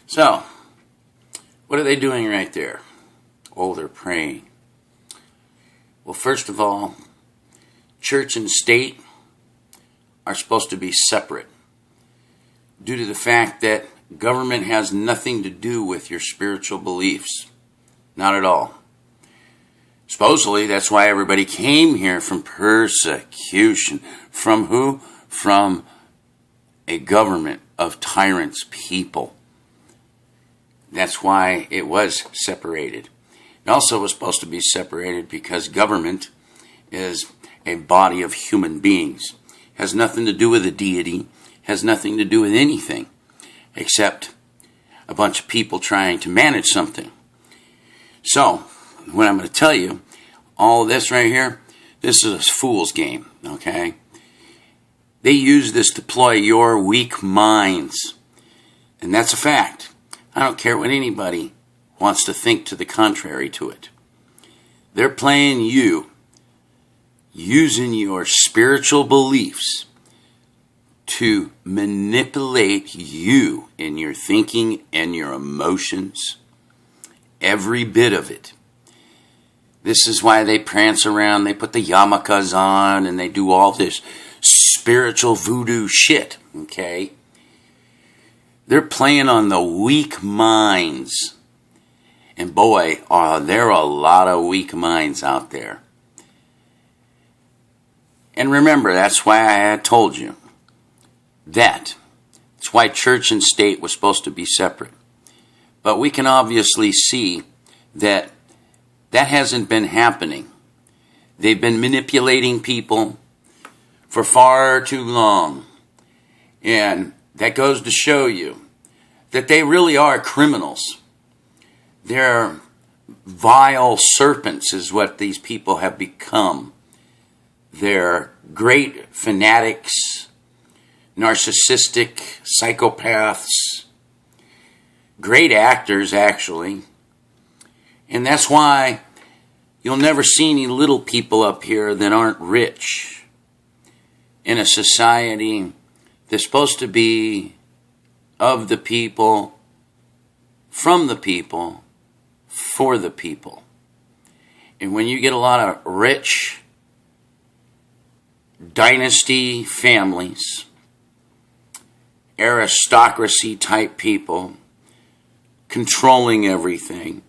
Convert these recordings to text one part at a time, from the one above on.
So, what are they doing right there? Oh, they're praying. Well, first of all, church and state are supposed to be separate due to the fact that government has nothing to do with your spiritual beliefs. Not at all. Supposedly, that's why everybody came here, from persecution. From who? From a government of tyrants, people. That's why it was separated. It also was supposed to be separated because government is a body of human beings. It has nothing to do with a deity. Has nothing to do with anything except a bunch of people trying to manage something. So, what I'm going to tell you, all of this right here, this is a fool's game, okay? They use this to ploy your weak minds. And that's a fact. I don't care what anybody wants to think to the contrary to it. They're playing you, using your spiritual beliefs to manipulate you in your thinking and your emotions. Every bit of it. This is why they prance around, they put the yarmulkes on, and they do all this spiritual voodoo shit, okay? They're playing on the weak minds. And boy, there are a lot of weak minds out there. And remember, that's why I had told you that's why church and state was supposed to be separate. But we can obviously see that that hasn't been happening. They've been manipulating people for far too long. And that goes to show you that they really are criminals. They're vile serpents is what these people have become. They're great fanatics, narcissistic psychopaths, great actors actually. And that's why you'll never see any little people up here that aren't rich in a society that's supposed to be of the people, from the people, for the people. And when you get a lot of rich dynasty families, aristocracy type people controlling everything,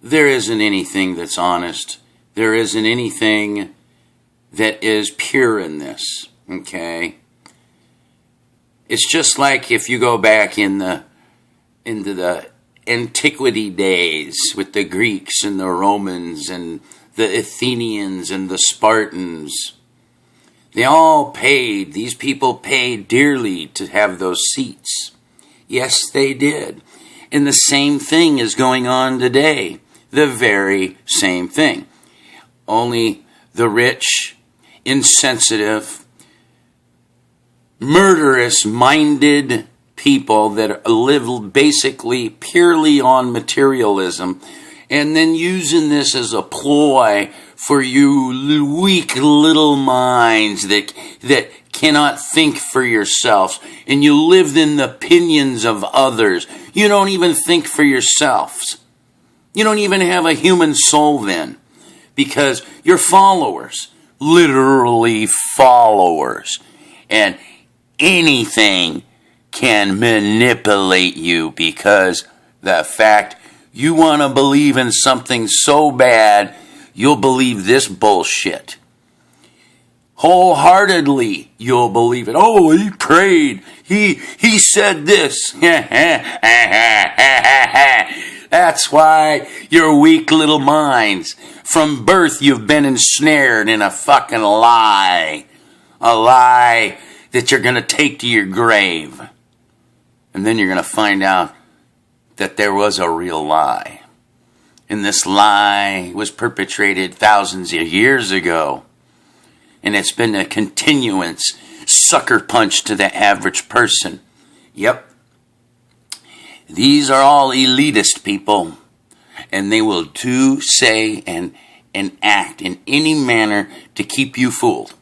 there isn't anything that's honest. There isn't anything that is pure in this, okay? It's just like if you go back into the antiquity days with the Greeks and the Romans and the Athenians and the Spartans. They all paid, these people paid dearly to have those seats. Yes, they did. And the same thing is going on today. The very same thing. Only the rich, insensitive, murderous-minded people that live basically purely on materialism, and then using this as a ploy for you weak little minds that cannot think for yourselves, and you live in the opinions of others. You don't even think for yourselves. You don't even have a human soul then, because you're followers, literally followers, and anything can manipulate you because the fact you want to believe in something so bad, you'll believe this bullshit. Wholeheartedly, you'll believe it. Oh, he prayed. He said this. That's why your weak little minds, from birth you've been ensnared in a fucking lie. A lie that you're going to take to your grave. And then you're going to find out that there was a real lie. And this lie was perpetrated thousands of years ago. And it's been a continuance sucker punch to the average person. Yep. These are all elitist people. And they will do, say, and act in any manner to keep you fooled.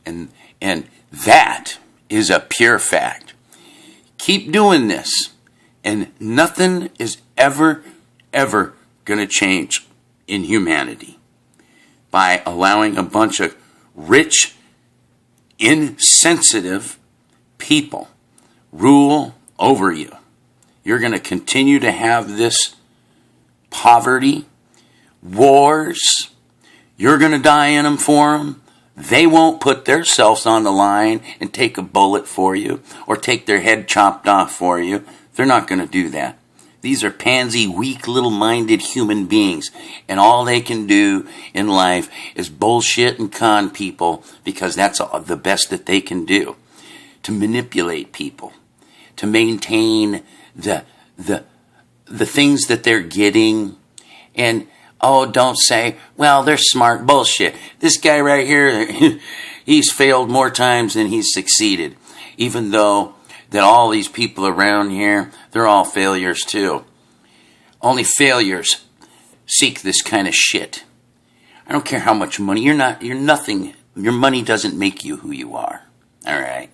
And that is a pure fact. Keep doing this. And nothing is ever going to change in humanity by allowing a bunch of rich, insensitive people rule over you. You're going to continue to have this poverty, wars. You're going to die in them for them. They won't put themselves on the line and take a bullet for you or take their head chopped off for you. They're not going to do that. These are pansy, weak, little-minded human beings. And all they can do in life is bullshit and con people because that's the best that they can do. To manipulate people. To maintain the things that they're getting. And, oh, don't say, well, they're smart. Bullshit. This guy right here, he's failed more times than he's succeeded. Even though that all these people around here, they're all failures too. Only failures seek this kind of shit. I don't care how much money. You're nothing. Your money doesn't make you who you are. All right?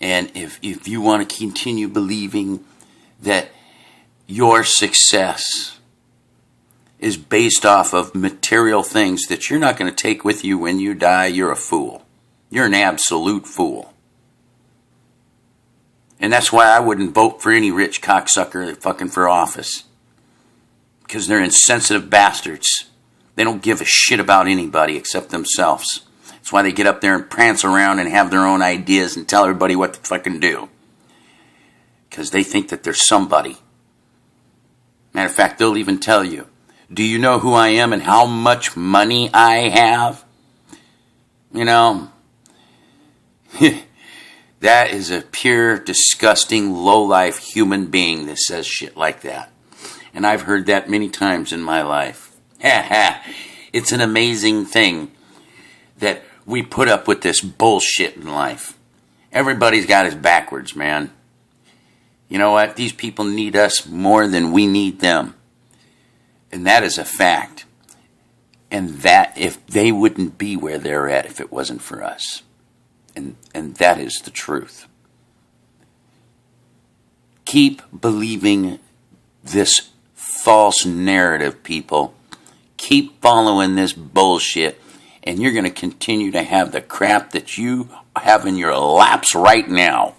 And if you want to continue believing that your success is based off of material things that you're not going to take with you when you die, you're a fool. You're an absolute fool. And that's why I wouldn't vote for any rich cocksucker fucking for office. Because they're insensitive bastards. They don't give a shit about anybody except themselves. That's why they get up there and prance around and have their own ideas and tell everybody what to fucking do. Because they think that they're somebody. Matter of fact, they'll even tell you, do you know who I am and how much money I have? You know, that is a pure, disgusting, low-life human being that says shit like that. And I've heard that many times in my life. It's an amazing thing that we put up with this bullshit in life. Everybody's got us backwards, man. You know what? These people need us more than we need them. And that is a fact. And that if they wouldn't be where they're at if it wasn't for us. And that is the truth. Keep believing this false narrative, people. Keep following this bullshit. And you're going to continue to have the crap that you have in your laps right now.